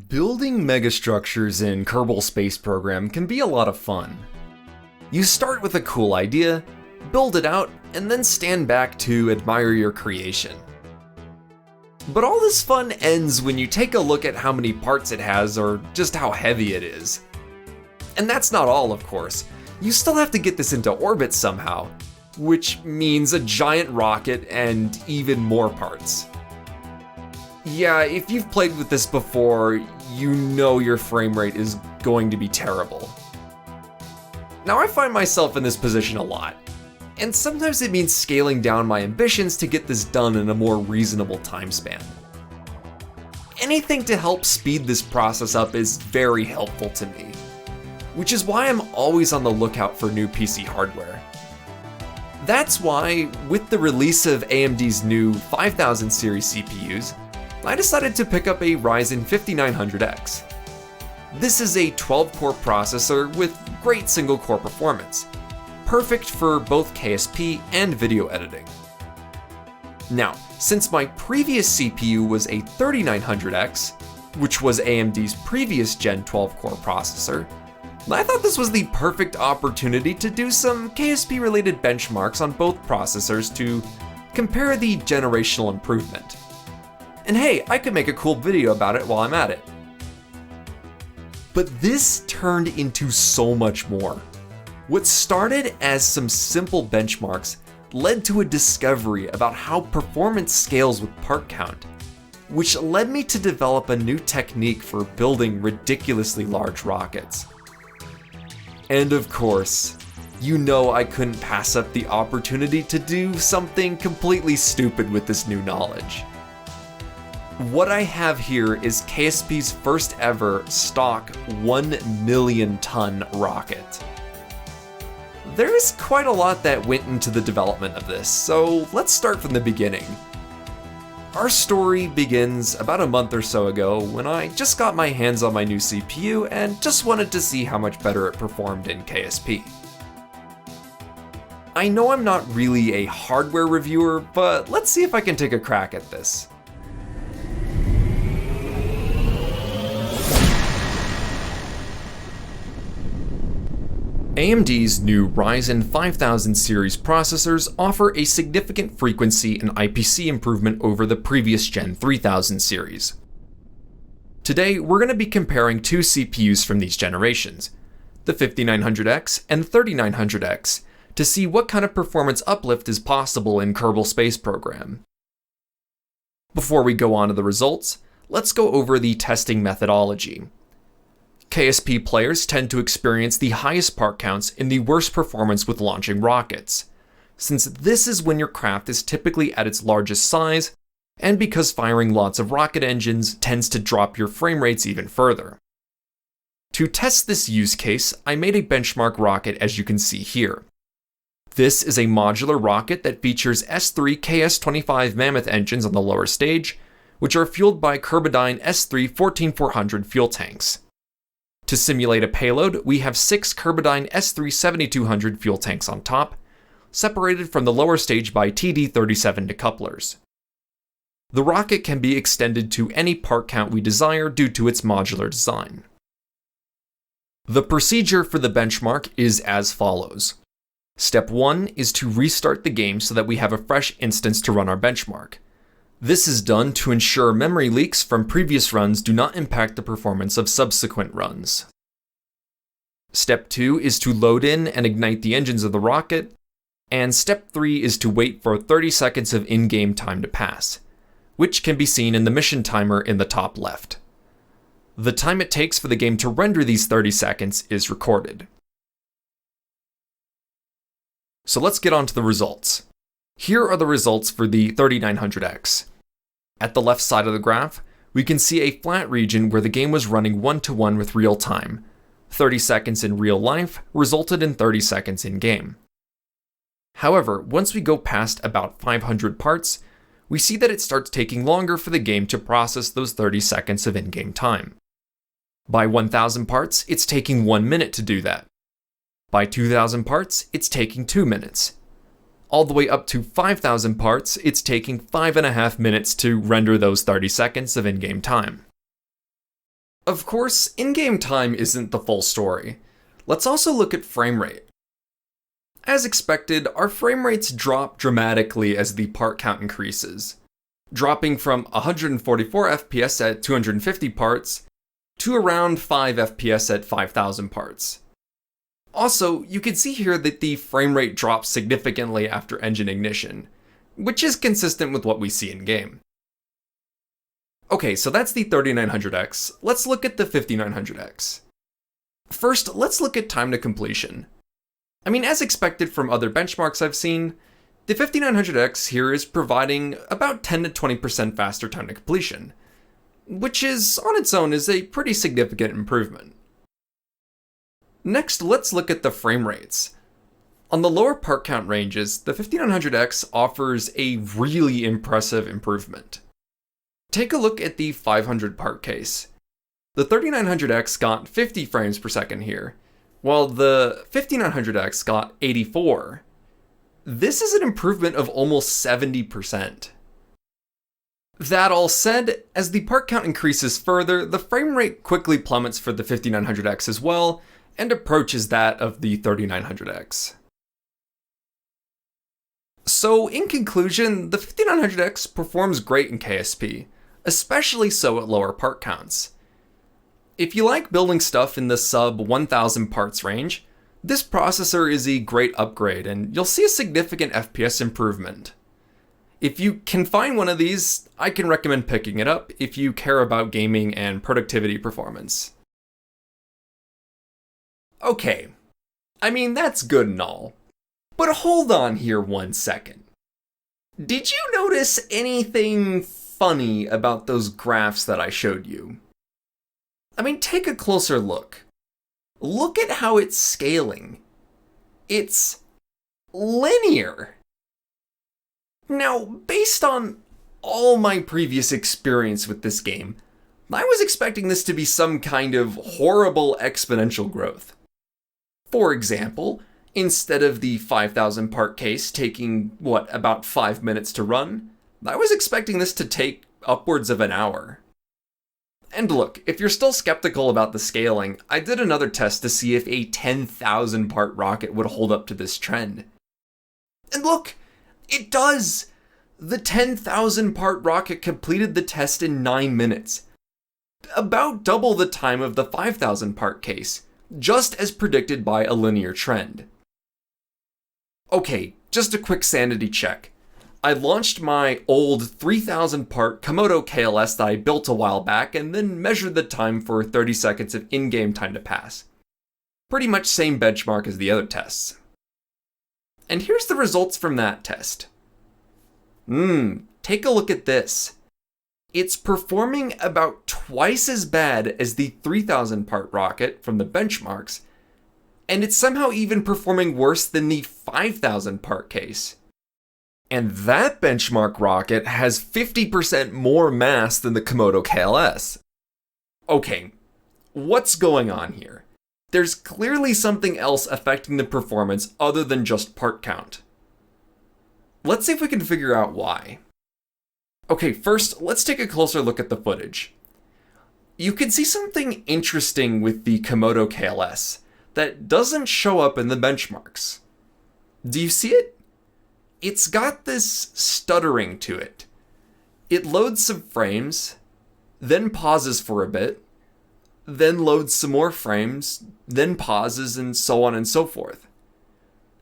Building megastructures in Kerbal Space Program can be a lot of fun. You start with a cool idea, build it out, and then stand back to admire your creation. But all this fun ends when you take a look at how many parts it has or just how heavy it is. And that's not all, of course. You still have to get this into orbit somehow, which means a giant rocket and even more parts. Yeah, if you've played with this before, you know your frame rate is going to be terrible. Now I find myself in this position a lot, and sometimes it means scaling down my ambitions to get this done in a more reasonable time span. Anything to help speed this process up is very helpful to me, which is why I'm always on the lookout for new PC hardware. That's why, with the release of AMD's new 5000 series CPUs, I decided to pick up a Ryzen 5900X. This is a 12-core processor with great single-core performance, perfect for both KSP and video editing. Now, since my previous CPU was a 3900X, which was AMD's previous Gen 12-core processor, I thought this was the perfect opportunity to do some KSP-related benchmarks on both processors to compare the generational improvement. And hey, I could make a cool video about it while I'm at it. But this turned into so much more. What started as some simple benchmarks led to a discovery about how performance scales with part count, which led me to develop a new technique for building ridiculously large rockets. And of course, you know I couldn't pass up the opportunity to do something completely stupid with this new knowledge. What I have here is KSP's first ever stock 1 million ton rocket. There's quite a lot that went into the development of this, so let's start from the beginning. Our story begins about a month or so ago when I just got my hands on my new CPU and just wanted to see how much better it performed in KSP. I know I'm not really a hardware reviewer, but let's see if I can take a crack at this. AMD's new Ryzen 5000 series processors offer a significant frequency and IPC improvement over the previous Gen 3000 series. Today, we're going to be comparing two CPUs from these generations, the 5900X and 3900X, to see what kind of performance uplift is possible in Kerbal Space Program. Before we go on to the results, let's go over the testing methodology. KSP players tend to experience the highest part counts in the worst performance with launching rockets, since this is when your craft is typically at its largest size, and because firing lots of rocket engines tends to drop your frame rates even further. To test this use case, I made a benchmark rocket as you can see here. This is a modular rocket that features S3 KS25 Mammoth engines on the lower stage, which are fueled by KerbalX S3 14400 fuel tanks. To simulate a payload, we have 6 KerbalX S3 7200 fuel tanks on top, separated from the lower stage by TD37 decouplers. The rocket can be extended to any part count we desire due to its modular design. The procedure for the benchmark is as follows. Step 1 is to restart the game so that we have a fresh instance to run our benchmark. This is done to ensure memory leaks from previous runs do not impact the performance of subsequent runs. Step 2 is to load in and ignite the engines of the rocket, and Step 3 is to wait for 30 seconds of in-game time to pass, which can be seen in the mission timer in the top left. The time it takes for the game to render these 30 seconds is recorded. So let's get on to the results. Here are the results for the 3900X. At the left side of the graph, we can see a flat region where the game was running 1-to-1 with real time. 30 seconds in real life resulted in 30 seconds in game. However, once we go past about 500 parts, we see that it starts taking longer for the game to process those 30 seconds of in-game time. By 1000 parts, it's taking 1 minute to do that. By 2000 parts, it's taking 2 minutes. All the way up to 5,000 parts, it's taking 5.5 minutes to render those 30 seconds of in-game time. Of course, in-game time isn't the full story. Let's also look at frame rate. As expected, our frame rates drop dramatically as the part count increases, dropping from 144 FPS at 250 parts to around 5 FPS at 5000 parts. Also, you can see here that the frame rate drops significantly after engine ignition, which is consistent with what we see in-game. Okay, so that's the 3900X. Let's look at the 5900X. First, let's look at time to completion. I mean, as expected from other benchmarks I've seen, the 5900X here is providing about 10 to 20% faster time to completion, which is, on its own, is a pretty significant improvement. Next, let's look at the frame rates. On the lower part count ranges, the 5900X offers a really impressive improvement. Take a look at the 500 part case. The 3900X got 50 frames per second here, while the 5900X got 84. This is an improvement of almost 70%. That all said, as the part count increases further, the frame rate quickly plummets for the 5900X as well, and approaches that of the 3900X. So in conclusion, the 5900X performs great in KSP, especially so at lower part counts. If you like building stuff in the sub 1000 parts range, this processor is a great upgrade and you'll see a significant FPS improvement. If you can find one of these, I can recommend picking it up if you care about gaming and productivity performance. Okay, I mean that's good and all, but hold on here 1 second. Did you notice anything funny about those graphs that I showed you? I mean, take a closer look. Look at how it's scaling. It's linear. Now, based on all my previous experience with this game, I was expecting this to be some kind of horrible exponential growth. For example, instead of the 5000 part case taking, about 5 minutes to run, I was expecting this to take upwards of an hour. And look, if you're still skeptical about the scaling, I did another test to see if a 10,000 part rocket would hold up to this trend. And look, it does! The 10,000 part rocket completed the test in 9 minutes. About double the time of the 5,000 part case, just as predicted by a linear trend. Okay, just a quick sanity check. I launched my old 3,000 part Komodo KLS that I built a while back and then measured the time for 30 seconds of in-game time to pass. Pretty much same benchmark as the other tests. And here's the results from that test. Take a look at this. It's performing about twice as bad as the 3,000 part rocket from the benchmarks, and it's somehow even performing worse than the 5,000 part case. And that benchmark rocket has 50% more mass than the Komodo KLS. Okay, what's going on here? There's clearly something else affecting the performance other than just part count. Let's see if we can figure out why. Okay, first, let's take a closer look at the footage. You can see something interesting with the Komodo KLS that doesn't show up in the benchmarks. Do you see it? It's got this stuttering to it. It loads some frames, then pauses for a bit, then loads some more frames, then pauses, and so on and so forth.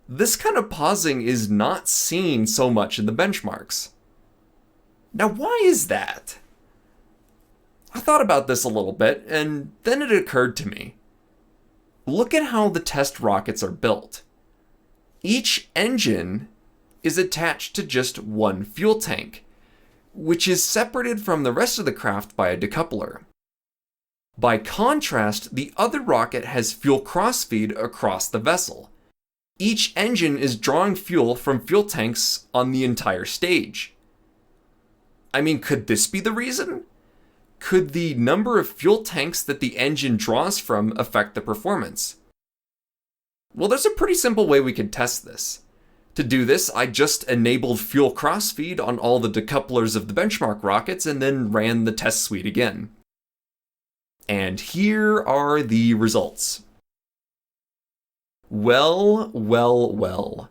This kind of pausing is not seen so much in the benchmarks. Now, why is that? I thought about this a little bit, and then it occurred to me. Look at how the test rockets are built. Each engine is attached to just one fuel tank, which is separated from the rest of the craft by a decoupler. By contrast, the other rocket has fuel crossfeed across the vessel. Each engine is drawing fuel from fuel tanks on the entire stage. I mean, could this be the reason? Could the number of fuel tanks that the engine draws from affect the performance? Well, there's a pretty simple way we could test this. To do this, I just enabled fuel crossfeed on all the decouplers of the benchmark rockets and then ran the test suite again. And here are the results. Well, well, well.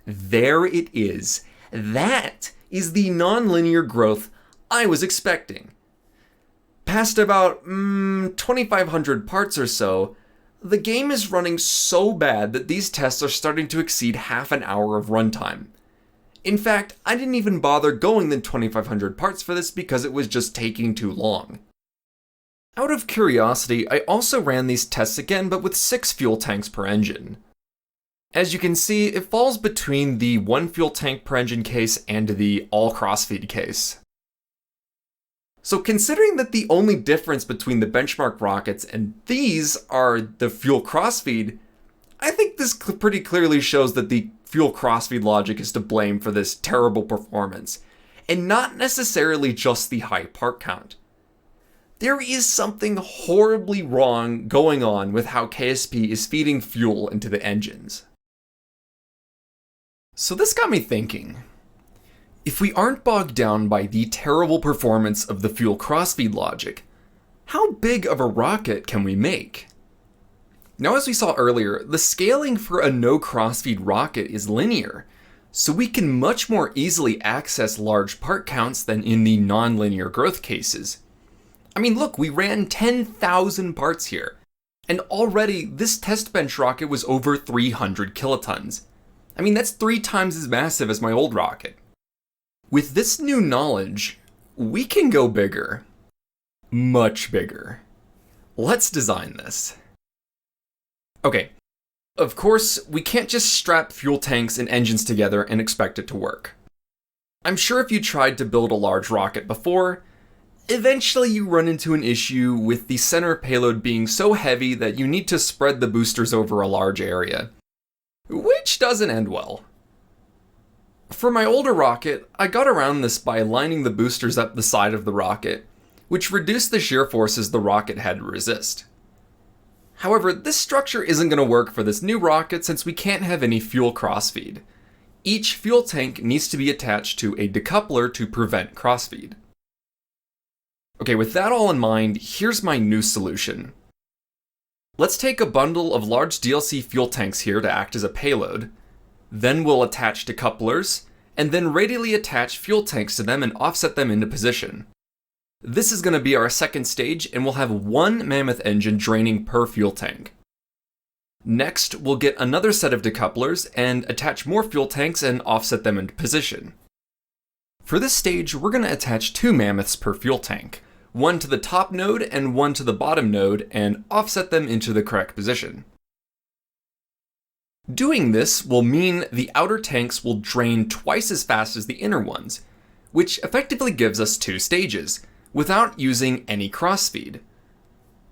There it is. That is the nonlinear growth I was expecting. Past about 2,500 parts or so, the game is running so bad that these tests are starting to exceed half an hour of runtime. In fact, I didn't even bother going the 2,500 parts for this because it was just taking too long. Out of curiosity, I also ran these tests again, but with 6 fuel tanks per engine. As you can see, it falls between the 1 fuel tank per engine case and the all crossfeed case. So considering that the only difference between the benchmark rockets and these are the fuel crossfeed, I think this pretty clearly shows that the fuel crossfeed logic is to blame for this terrible performance, and not necessarily just the high part count. There is something horribly wrong going on with how KSP is feeding fuel into the engines. So this got me thinking. If we aren't bogged down by the terrible performance of the fuel crossfeed logic, how big of a rocket can we make? Now, as we saw earlier, the scaling for a no crossfeed rocket is linear, so we can much more easily access large part counts than in the non-linear growth cases. I mean, look, we ran 10,000 parts here, and already this test bench rocket was over 300 kilotons. I mean, that's 3 times as massive as my old rocket. With this new knowledge, we can go bigger. Much bigger. Let's design this. Okay, of course, we can't just strap fuel tanks and engines together and expect it to work. I'm sure if you tried to build a large rocket before, eventually you run into an issue with the center payload being so heavy that you need to spread the boosters over a large area, which doesn't end well. For my older rocket, I got around this by lining the boosters up the side of the rocket, which reduced the shear forces the rocket had to resist. However, this structure isn't going to work for this new rocket since we can't have any fuel crossfeed. Each fuel tank needs to be attached to a decoupler to prevent crossfeed. Okay, with that all in mind, here's my new solution. Let's take a bundle of large DLC fuel tanks here to act as a payload. Then we'll attach decouplers, and then radially attach fuel tanks to them and offset them into position. This is going to be our second stage, and we'll have 1 mammoth engine draining per fuel tank. Next, we'll get another set of decouplers and attach more fuel tanks and offset them into position. For this stage, we're going to attach 2 mammoths per fuel tank, 1 to the top node and 1 to the bottom node, and offset them into the correct position. Doing this will mean the outer tanks will drain twice as fast as the inner ones, which effectively gives us 2 stages, without using any crossfeed.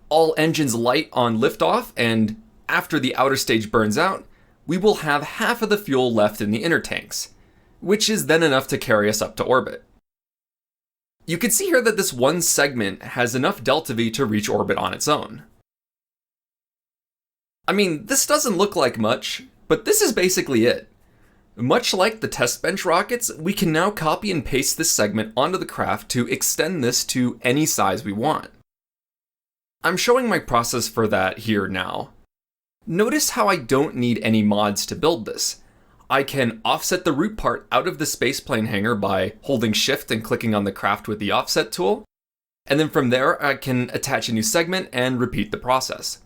All engines light on liftoff, and after the outer stage burns out, we will have half of the fuel left in the inner tanks, which is then enough to carry us up to orbit. You can see here that this one segment has enough delta V to reach orbit on its own. I mean, this doesn't look like much, but this is basically it. Much like the test bench rockets, we can now copy and paste this segment onto the craft to extend this to any size we want. I'm showing my process for that here now. Notice how I don't need any mods to build this. I can offset the root part out of the spaceplane hangar by holding shift and clicking on the craft with the offset tool, and then from there I can attach a new segment and repeat the process.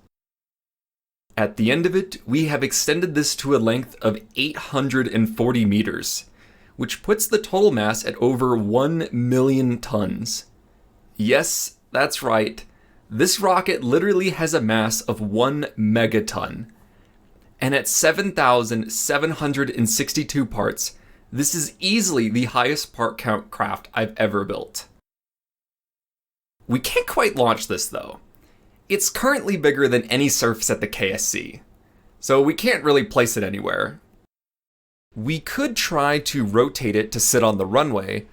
At the end of it, we have extended this to a length of 840 meters, which puts the total mass at over 1 million tons. Yes, that's right. This rocket literally has a mass of 1 megaton. And at 7,762 parts, this is easily the highest part count craft I've ever built. We can't quite launch this though. It's currently bigger than any surface at the KSC, so we can't really place it anywhere. We could try to rotate it to sit on the runway,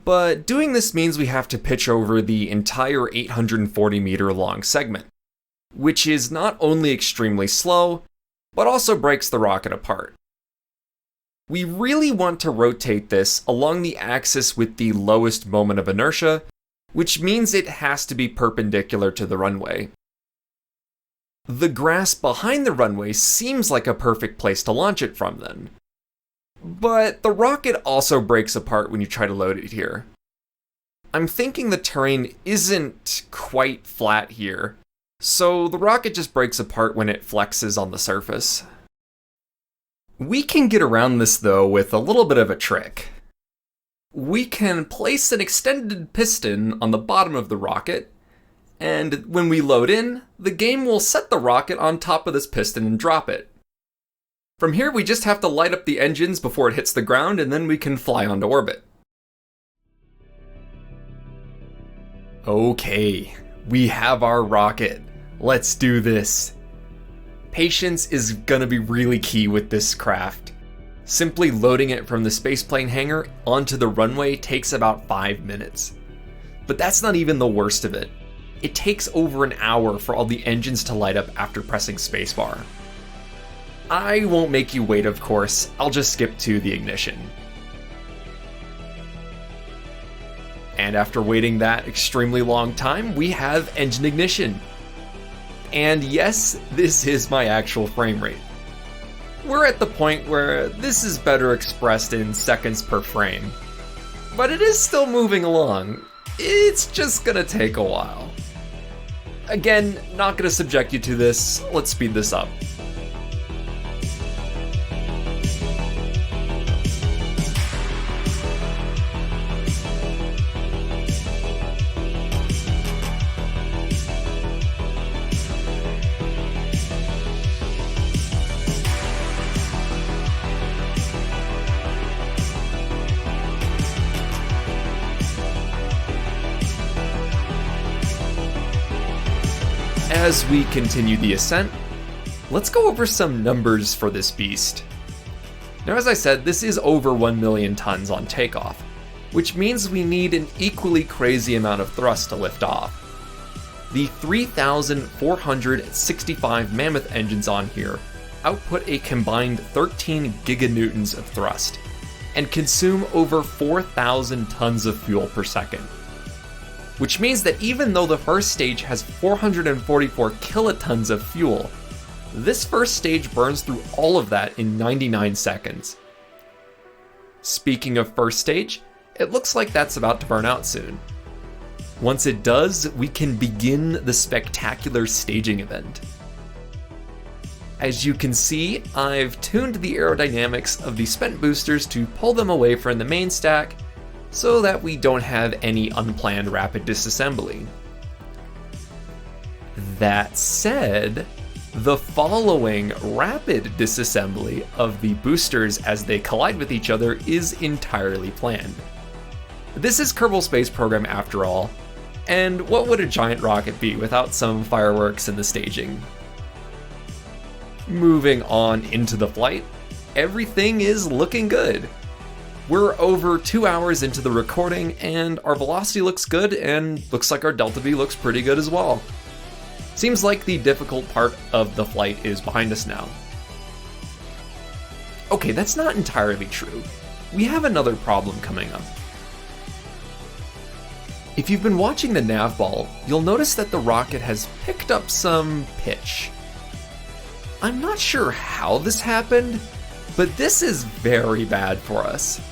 but doing this means we have to pitch over the entire 840 meter long segment, which is not only extremely slow, but also breaks the rocket apart. We really want to rotate this along the axis with the lowest moment of inertia, which means it has to be perpendicular to the runway. The grass behind the runway seems like a perfect place to launch it from then. But the rocket also breaks apart when you try to load it here. I'm thinking the terrain isn't quite flat here, so the rocket just breaks apart when it flexes on the surface. We can get around this though with a little bit of a trick. We can place an extended piston on the bottom of the rocket, and when we load in, the game will set the rocket on top of this piston and drop it. From here, we just have to light up the engines before it hits the ground, and then we can fly onto orbit. Okay, we have our rocket. Let's do this. Patience is gonna be really key with this craft. Simply loading it from the spaceplane hangar onto the runway takes about 5 minutes. But that's not even the worst of it. It takes over an hour for all the engines to light up after pressing spacebar. I won't make you wait, of course. I'll just skip to the ignition. And after waiting that extremely long time, we have engine ignition. And yes, this is my actual frame rate. We're at the point where this is better expressed in seconds per frame. But it is still moving along. It's just gonna take a while. Again, not gonna subject you to this. Let's speed this up. As we continue the ascent, let's go over some numbers for this beast. Now, as I said, this is over 1 million tons on takeoff, which means we need an equally crazy amount of thrust to lift off. The 3,465 Mammoth engines on here output a combined 13 giganewtons of thrust, and consume over 4,000 tons of fuel per second. Which means that even though the first stage has 444 kilotons of fuel, this first stage burns through all of that in 99 seconds. Speaking of first stage, it looks like that's about to burn out soon. Once it does, we can begin the spectacular staging event. As you can see, I've tuned the aerodynamics of the spent boosters to pull them away from the main stack, so that we don't have any unplanned rapid disassembly. That said, the following rapid disassembly of the boosters as they collide with each other is entirely planned. This is Kerbal Space Program after all, and what would a giant rocket be without some fireworks in the staging? Moving on into the flight, everything is looking good. We're over 2 hours into the recording, and our velocity looks good, and looks like our delta V looks pretty good as well. Seems like the difficult part of the flight is behind us now. Okay, that's not entirely true. We have another problem coming up. If you've been watching the nav ball, you'll notice that the rocket has picked up some pitch. I'm not sure how this happened, but this is very bad for us.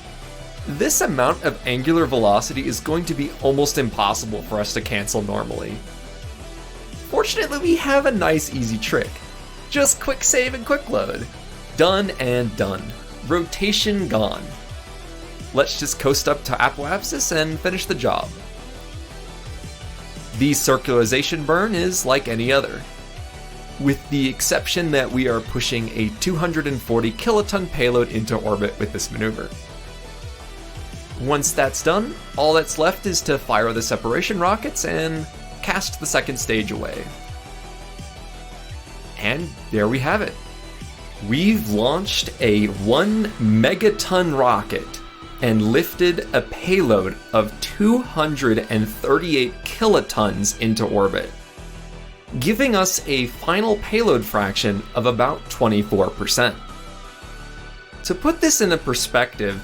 This amount of angular velocity is going to be almost impossible for us to cancel normally. Fortunately, we have a nice easy trick. Just quick save and quick load. Done and done. Rotation gone. Let's just coast up to apoapsis and finish the job. The circularization burn is like any other, with the exception that we are pushing a 240 kiloton payload into orbit with this maneuver. Once that's done, all that's left is to fire the separation rockets and cast the second stage away. And there we have it. We've launched a 1 megaton rocket and lifted a payload of 238 kilotons into orbit, giving us a final payload fraction of about 24%. To put this into perspective,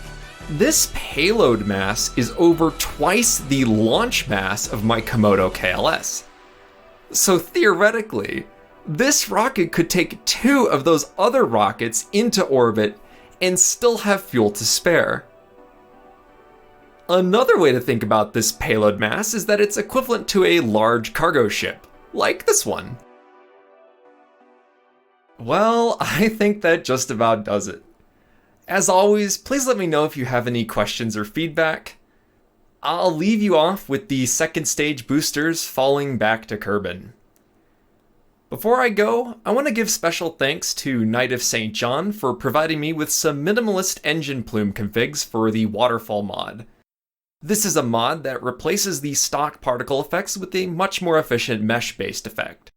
This payload mass is over twice the launch mass of my Komodo KLS. So theoretically, this rocket could take 2 of those other rockets into orbit and still have fuel to spare. Another way to think about this payload mass is that it's equivalent to a large cargo ship, like this one. Well, I think that just about does it. As always, please let me know if you have any questions or feedback. I'll leave you off with the second stage boosters falling back to Kerbin. Before I go, I want to give special thanks to Knight of St. John for providing me with some minimalist engine plume configs for the waterfall mod. This is a mod that replaces the stock particle effects with a much more efficient mesh-based effect.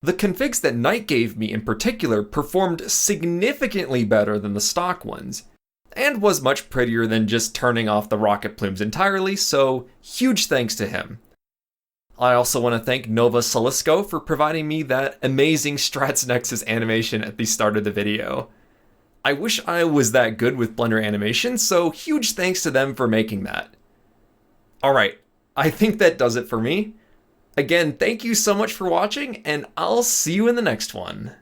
The configs that Knight gave me in particular performed significantly better than the stock ones, and was much prettier than just turning off the rocket plumes entirely, so huge thanks to him. I also want to thank NovaSilisko for providing me that amazing Stratznexus animation at the start of the video. I wish I was that good with Blender animation, so huge thanks to them for making that. Alright, I think that does it for me. Again, thank you so much for watching, and I'll see you in the next one.